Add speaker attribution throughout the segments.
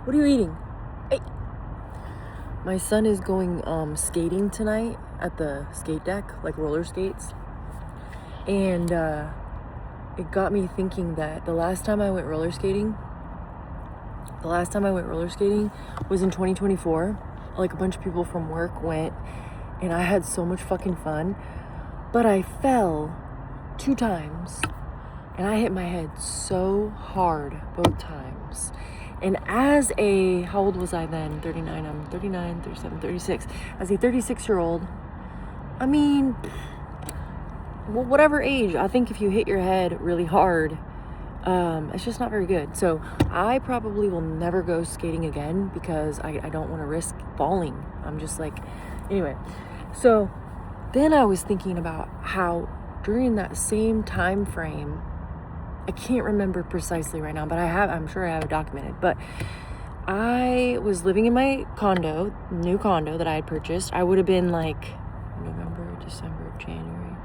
Speaker 1: What are you eating? Hey. My son is going skating tonight at the skate deck, like roller skates. And it got me thinking that the last time I went roller skating was in 2024. Like, a bunch of people from work went, and I had so much fucking fun. But I fell 2 times, and I hit my head so hard both times. And as a, how old was I then? 39, I'm 39, 37, 36. As a 36-year-old, I mean, well, whatever age, I think if you hit your head really hard, it's just not very good. So I probably will never go skating again because I don't want to risk falling. I'm just like, anyway. So then I was thinking about how during that same time frame, I can't remember precisely right now, but I'm sure I have it documented, but I was living in my new condo that I had purchased. I would have been like November, December, January,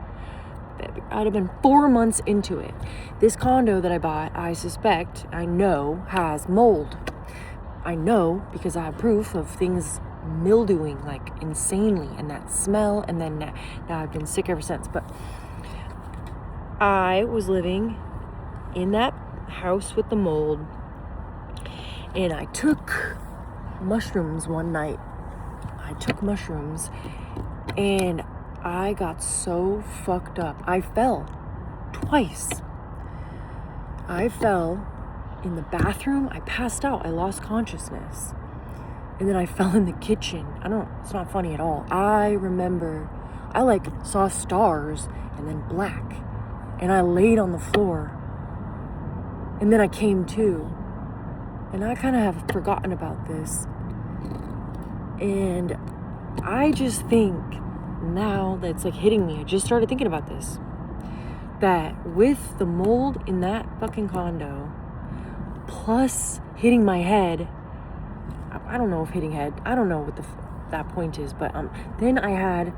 Speaker 1: February. I'd have been 4 months into it. This condo that I bought, I know has mold. I know because I have proof of things mildewing like insanely, and that smell, and then now I've been sick ever since. But I was living in that house with the mold, and I took mushrooms one night. And I got so fucked up. I fell twice. I fell in the bathroom. I passed out. I lost consciousness. And then I fell in the kitchen. It's not funny at all. I remember I saw stars and then black. And I laid on the floor. And then I came to. And I kind of have forgotten about this. And I just think now that it's like hitting me, I just started thinking about this, that with the mold in that fucking condo, plus hitting my head, I don't know if hitting head, I don't know what that point is, but then I had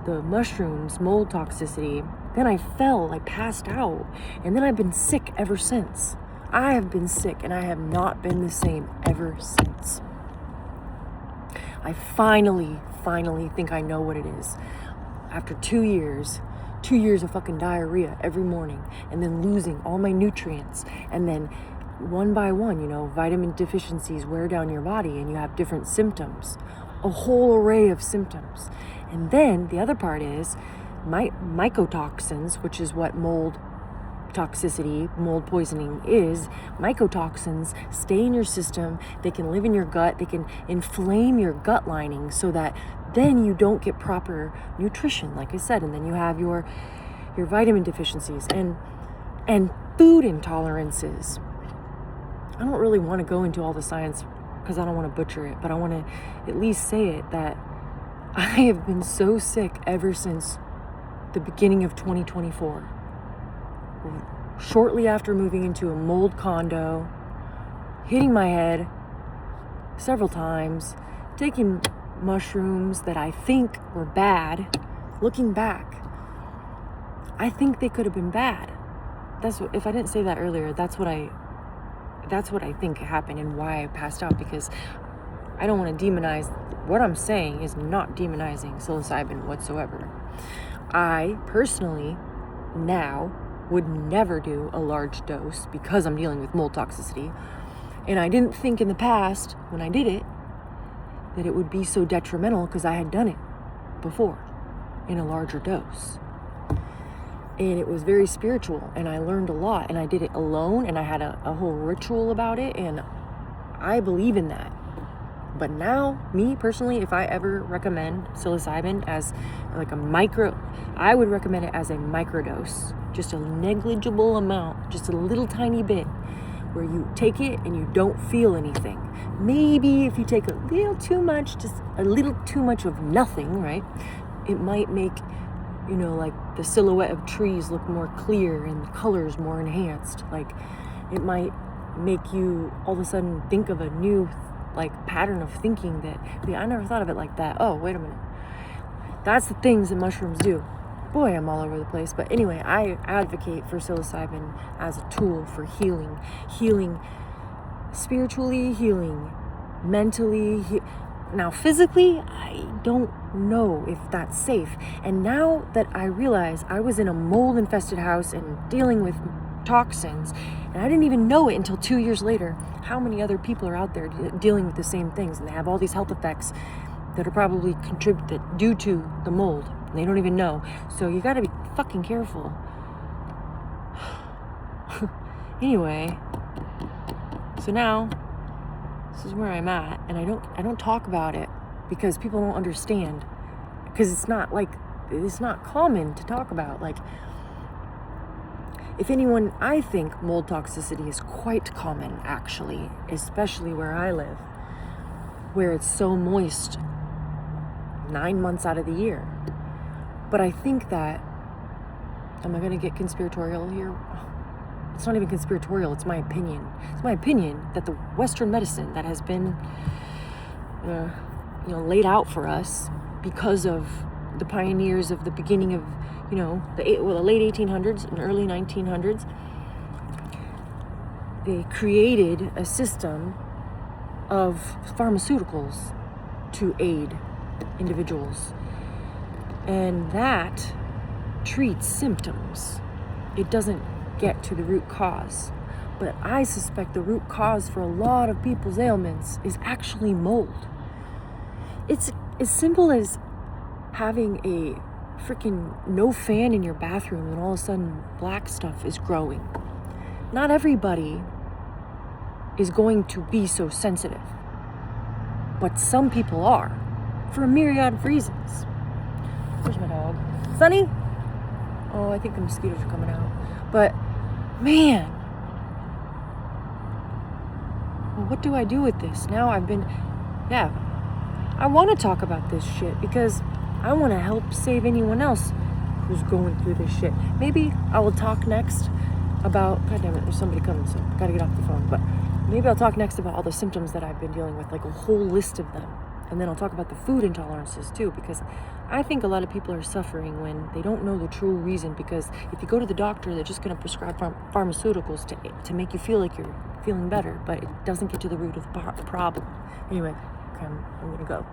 Speaker 1: the mushrooms, mold toxicity, then I fell, I passed out, and then I've been sick ever since. I have been sick, and I have not been the same ever since. I finally think I know what it is. After 2 years of fucking diarrhea every morning, and then losing all my nutrients, and then one by one, vitamin deficiencies wear down your body, and you have different symptoms, a whole array of symptoms. And then the other part is mycotoxins, which is what mold poisoning is. Mycotoxins stay in your system. They can live in your gut. They can inflame your gut lining so that then you don't get proper nutrition, like I said, and then you have your vitamin deficiencies and food intolerances. I don't really want to go into all the science because I don't want to butcher it, but I want to at least say it, that I have been so sick ever since the beginning of 2024. Shortly after moving into a mold condo, hitting my head several times, taking mushrooms that I think were bad. Looking back, I think they could have been bad. If I didn't say that earlier, that's what I think happened and why I passed out, because I don't want to demonize. What I'm saying is not demonizing psilocybin whatsoever. I personally now would never do a large dose because I'm dealing with mold toxicity. And I didn't think in the past, when I did it, that it would be so detrimental because I had done it before in a larger dose. And it was very spiritual, and I learned a lot, and I did it alone, and I had a whole ritual about it, and I believe in that. But now, me personally, if I ever recommend psilocybin as like I would recommend it as a microdose, just a negligible amount, just a little tiny bit, where you take it and you don't feel anything. Maybe if you take a little too much, just a little too much of nothing, right? It might make, like the silhouette of trees look more clear and the colors more enhanced. Like, it might make you all of a sudden think of a new pattern of thinking that, I never thought of it like that. Oh, wait a minute. That's the things that mushrooms do. Boy, I'm all over the place. But anyway, I advocate for psilocybin as a tool for healing spiritually healing, mentally now physically, I don't know if that's safe. And now that I realize I was in a mold infested house and dealing with toxins, and I didn't even know it until 2 years later, how many other people are out there dealing with the same things, and they have all these health effects that are probably contributed due to the mold, and they don't even know. So you got to be fucking careful. Anyway, so now this is where I'm at, and I don't talk about it because people don't understand, because it's not common to talk about. Like, if anyone, I think mold toxicity is quite common, actually, especially where I live, where it's so moist 9 months out of the year. But I think that, am I going to get conspiratorial here? It's not even conspiratorial, it's my opinion. It's my opinion that the Western medicine that has been laid out for us because of the pioneers of the beginning of, the late 1800s and early 1900s, they created a system of pharmaceuticals to aid individuals. And that treats symptoms. It doesn't get to the root cause. But I suspect the root cause for a lot of people's ailments is actually mold. It's as simple as having a freaking no fan in your bathroom and all of a sudden black stuff is growing. Not everybody is going to be so sensitive, but some people are, for a myriad of reasons. Where's my dog? Sunny? Oh, I think the mosquitoes are coming out. But man, well, what do I do with this? Now I want to talk about this shit because I want to help save anyone else who's going through this shit. Maybe I will talk next about, God damn it, there's somebody coming, so I gotta get off the phone. But maybe I'll talk next about all the symptoms that I've been dealing with, like a whole list of them. And then I'll talk about the food intolerances too, because I think a lot of people are suffering when they don't know the true reason. Because if you go to the doctor, they're just going to prescribe pharmaceuticals to make you feel like you're feeling better, but it doesn't get to the root of the problem. Anyway, I'm going to go.